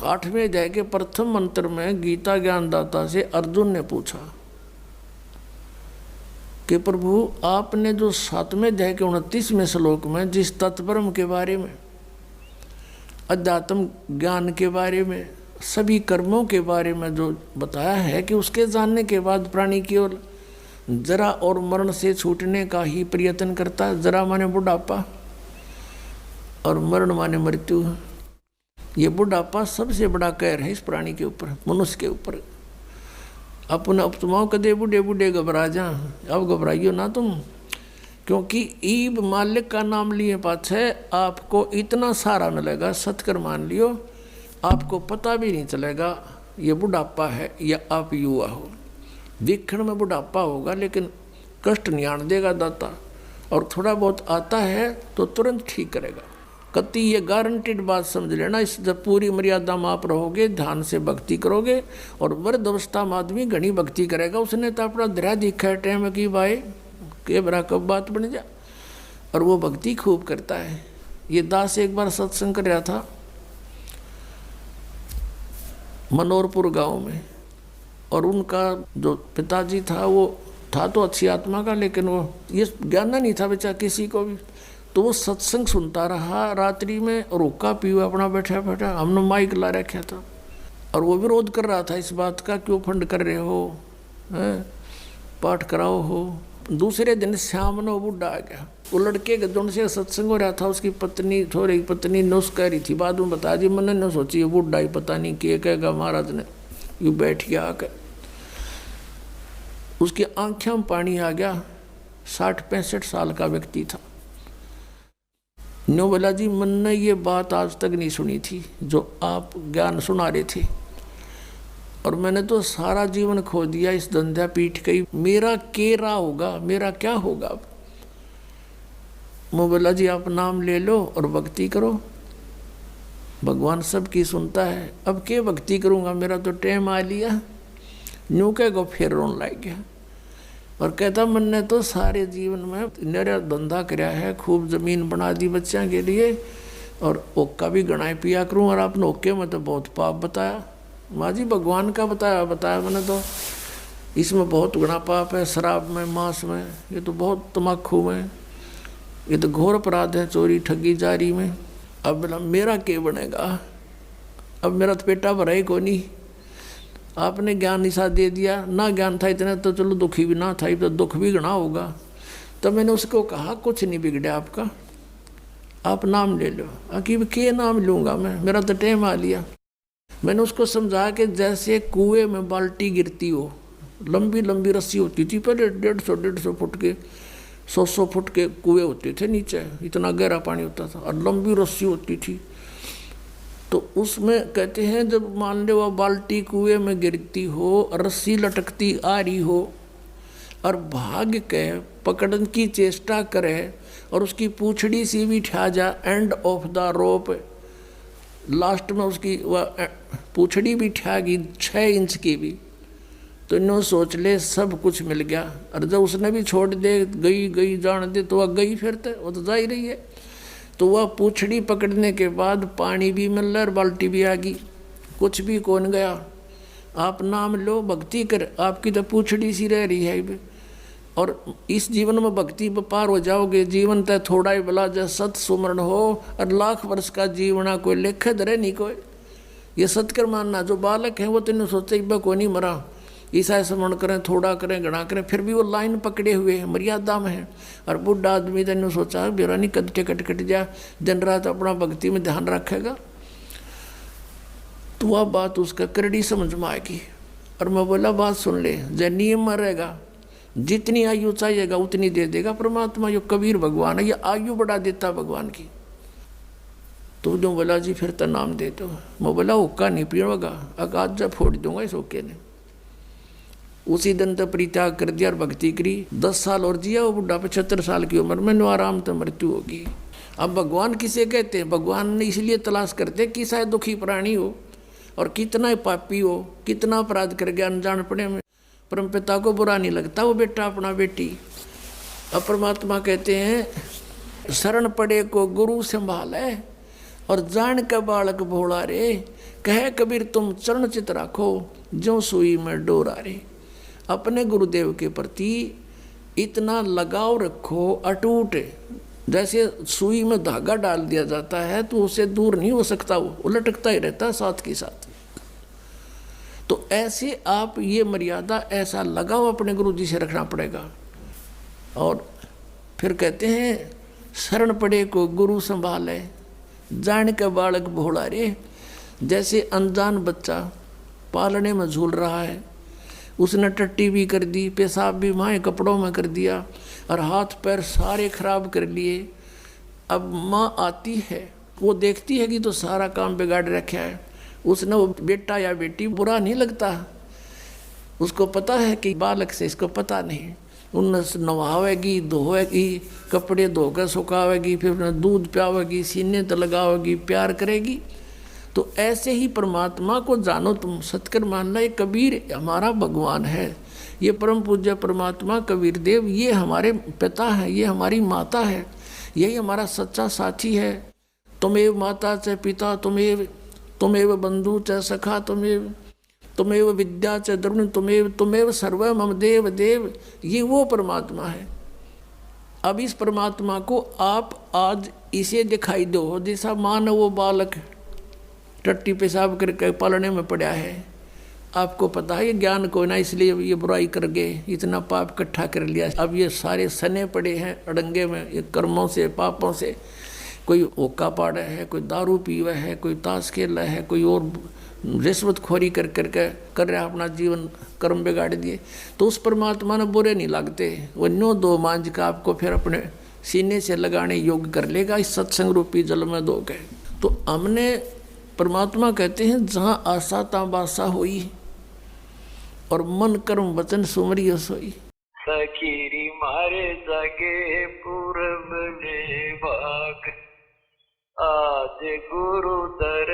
8वें अध्याय के प्रथम मंत्र में गीता ज्ञानदाता से अर्जुन ने पूछा कि प्रभु आपने जो 7वें अध्याय के 29वें श्लोक में जिस तत्परम के बारे में, अध्यात्म ज्ञान के बारे में, सभी कर्मों के बारे में जो बताया है कि उसके जानने के बाद प्राणी केवल जरा और मरण से छूटने का ही प्रयत्न करता है। जरा माने बुढ़ापा और मरण माने मृत्यु। ये बुढ़ापा सबसे बड़ा कहर है इस प्राणी के ऊपर, मनुष्य के ऊपर। अपने अपतमाओं कदे बूढ़े बूढ़े घबरा जा, अब घबराइयो ना तुम, क्योंकि ईब मालिक का नाम लिए पाछे आपको इतना सारा मिलेगा, सत्कर मान लियो, आपको पता भी नहीं चलेगा ये बुढ़ापा है या आप युवा हो। दिखण में बुढ़ापा होगा लेकिन कष्ट नहीं आने देगा दाता, और थोड़ा बहुत आता है तो तुरंत ठीक करेगा। कति ये गारंटीड बात समझ लेना। इस जब पूरी मर्यादा में आप रहोगे, ध्यान से भक्ति करोगे, और वृद्ध अवस्था में आदमी घनी भक्ति करेगा। उसने तो अपना धैर्य दिखा है टाइम की भाई के बरा कब बात बन जा, और वो भक्ति खूब करता है। ये दास एक बार सत्संग कर रहा था मनोरपुर गांव में, और उनका जो पिताजी था वो था तो अच्छी आत्मा का, लेकिन वो ये ज्ञान नहीं था बेचारा किसी को भी। तो वो सत्संग सुनता रहा रात्रि में, और हुक्का पीवा अपना बैठा बैठा, हमने माइक ला रखा था, और वो विरोध कर रहा था इस बात का, क्यों फंड कर रहे हो, पाठ कराओ हो। दूसरे दिन शाम ने वो बुढ़ा आ गया। वो लड़के के जोन से सत्संग हो रहा था, उसकी पत्नी थोड़ी पत्नी नुस कह रही थी, बाद में बता दी, मैंने न सोची ये बुढ़ा ही पता नहीं क्या कहेगा महाराज ने, यू बैठ गया आकर। उसकी आंखों में पानी आ गया। 60-65 साल का व्यक्ति था। नो बोला जी मैंने ये बात आज तक नहीं सुनी थी जो आप ज्ञान सुना रहे थे, और मैंने तो सारा जीवन खो दिया इस धंधा पीठ कई, मेरा केरा होगा, मेरा क्या होगा अब। मैं बोला जी आप नाम ले लो और भक्ति करो, भगवान सबकी सुनता है। अब के भक्ति करूँगा, मेरा तो टाइम आ लिया। न्यू कह गो फिर रोन लग गया, और कहता मैंने तो सारे जीवन में मेरा धंधा कराया है, खूब जमीन बना दी बच्चों के लिए, और ओक्का भी गणाए पिया करूँ, और आपने ओके में तो बहुत पाप बताया। माँ जी भगवान का बताया मैंने तो, इसमें बहुत गुना पाप है, शराब में, मांस में, ये तो बहुत तम्बाकू में, ये तो घोर अपराध है, चोरी ठगी जारी में। अब बोला मेरा क्या बनेगा, अब मेरा तो पेटा भरा ही को नहीं। आपने ज्ञान निशा दे दिया, ना ज्ञान था इतना तो चलो दुखी भी ना था, तो दुख भी गणा होगा। तो मैंने उसको कहा कुछ नहीं बिगड़ा आपका, आप नाम ले लो। कि के नाम लूँगा मैं, मेरा तो टाइम आ लिया। मैंने उसको समझा कि जैसे कुएं में बाल्टी गिरती हो, लंबी लंबी रस्सी होती थी पहले, 150 फुट के, 100 फुट के कुएं होते थे नीचे, इतना गहरा पानी होता था, और लंबी रस्सी होती थी। तो उसमें कहते हैं जब मान लो वह बाल्टी कुएं में गिरती हो, रस्सी लटकती आ रही हो, और भाग के पकड़ने की चेष्टा करे, और उसकी पूंछड़ी सी भी ठा जा end of the rope, last में उसकी वह पूंछड़ी भी ठा गई 6 इंच की भी, तो इन्हों सोच ले सब कुछ मिल गया। और जब उसने भी छोड़ दे, गई जान दे, तो वह गई फिर वो तो जा ही रही है। तो वह पूंछड़ी पकड़ने के बाद पानी भी मिल रहा और बाल्टी भी आ गई, कुछ भी कौन गया। आप नाम लो, भक्ति कर, आपकी तो पूंछड़ी सी रह रही है। और इस जीवन में भक्ति पर पार हो जाओगे। जीवन तय थोड़ा ही भला जब सत सुमरण हो, और लाख वर्ष का जीवना कोई लेखे धरे नहीं कोई। ये सत्कर मानना, जो बालक है वो तेने सोचे को नहीं मरा, ईसा स्मरण करें, थोड़ा करें, घना करें, फिर भी वो लाइन पकड़े हुए हैं, मर्यादा में है। और बुढ़ा आदमी तेने सोचा बेरा नहीं कद कट जा, दिन रात अपना भक्ति में ध्यान रखेगा, तो वह बात उसका करड़ी समझ में आएगी। और मैं बोला बात सुन ले, जय नियम में रहेगा, जितनी आयु चाहिएगा उतनी दे देगा परमात्मा। यो कबीर भगवान है, ये आयु बढ़ा देता भगवान की। तो जो बोला जी फिर तो नाम दे दो। मैं बोला हुक्का नहीं पीऊँगा, आज जब फोड़ दूंगा इस हुक्के ने। उसी दिन तो परित्याग कर दिया और भक्ति करी। 10 साल और जिया वो बुढ़ा, 75 साल की उम्र में, नो आराम तो मृत्यु होगी। अब भगवान किसे कहते हैं? भगवान ने इसलिए तलाश करते कि शायद दुखी प्राणी हो, और कितना पापी हो, कितना अपराध कर गया अनजान पड़े में, परम पिता को बुरा नहीं लगता वो बेटा अपना बेटी। अब परमात्मा कहते हैं शरण पड़े को गुरु संभाले, और जान का बालक भोला रे, कहे कबीर तुम चरण चित राखो, जो सुई में डोर आ रे। अपने गुरुदेव के प्रति इतना लगाव रखो अटूट, जैसे सुई में धागा डाल दिया जाता है तो उससे दूर नहीं हो सकता, वो लटकता ही रहता है साथ के साथ। तो ऐसे आप ये मर्यादा, ऐसा लगाव अपने गुरु जी से रखना पड़ेगा। और फिर कहते हैं शरण पड़े को गुरु संभाले, जान के बालक भोला रे। जैसे अनजान बच्चा पालने में झूल रहा है, उसने टट्टी भी कर दी, पेशाब भी माँ कपड़ों में कर दिया और हाथ पैर सारे खराब कर लिए। अब माँ आती है, वो देखती है कि तो सारा काम बिगाड़ रखा है, उसने वो बेटा या बेटी बुरा नहीं लगता, उसको पता है कि बालक से इसको पता नहीं, उन्हें नवावेगी, धोएगी, कपड़े धोकर सुखावेगी, फिर उन्हें दूध पियावेगी, सीने तो लगावेगी, प्यार करेगी। तो ऐसे ही परमात्मा को जानो तुम, सतकर मानना। ये कबीर हमारा भगवान है, ये परम पूज्य परमात्मा कबीर देव ये हमारे पिता है, ये हमारी माता है, यही हमारा सच्चा साथी है। तुमेव माता च पिता, तुमेव बंधु च सखा, तुमेव विद्या च द्रविण, तुमेव सर्व मम देव देव, ये वो परमात्मा है। अब इस परमात्मा को आप आज इसे दिखाई दो, जैसा मानो वो बालक टट्टी पेशाब करके पालने में पड़ा है। आपको पता है ये ज्ञान को ना, इसलिए ये बुराई कर गए, इतना पाप इकट्ठा कर लिया। अब ये सारे सने पड़े हैं अड़ंगे में, ये कर्मों से पापों से। कोई ओका पाड़ा है, कोई दारू पीवा है, कोई ताश खेला है, कोई और रिश्वतखोरी कर रहा है, अपना जीवन कर्म बिगाड़ दिए। तो उस परमात्मा ने बुरे नहीं लगते, वो न्यो दो मांझ का आपको फिर अपने सीने से लगाने योग्य कर लेगा इस सत्संग रूपी जल में दो के। तो हमने परमात्मा कहते हैं जहाँ आशा ता बासा हुई और मन कर्म वचन सुमरियो सोई। सखीरी मारे जगे पूरब ने भाग, आज गुरु दर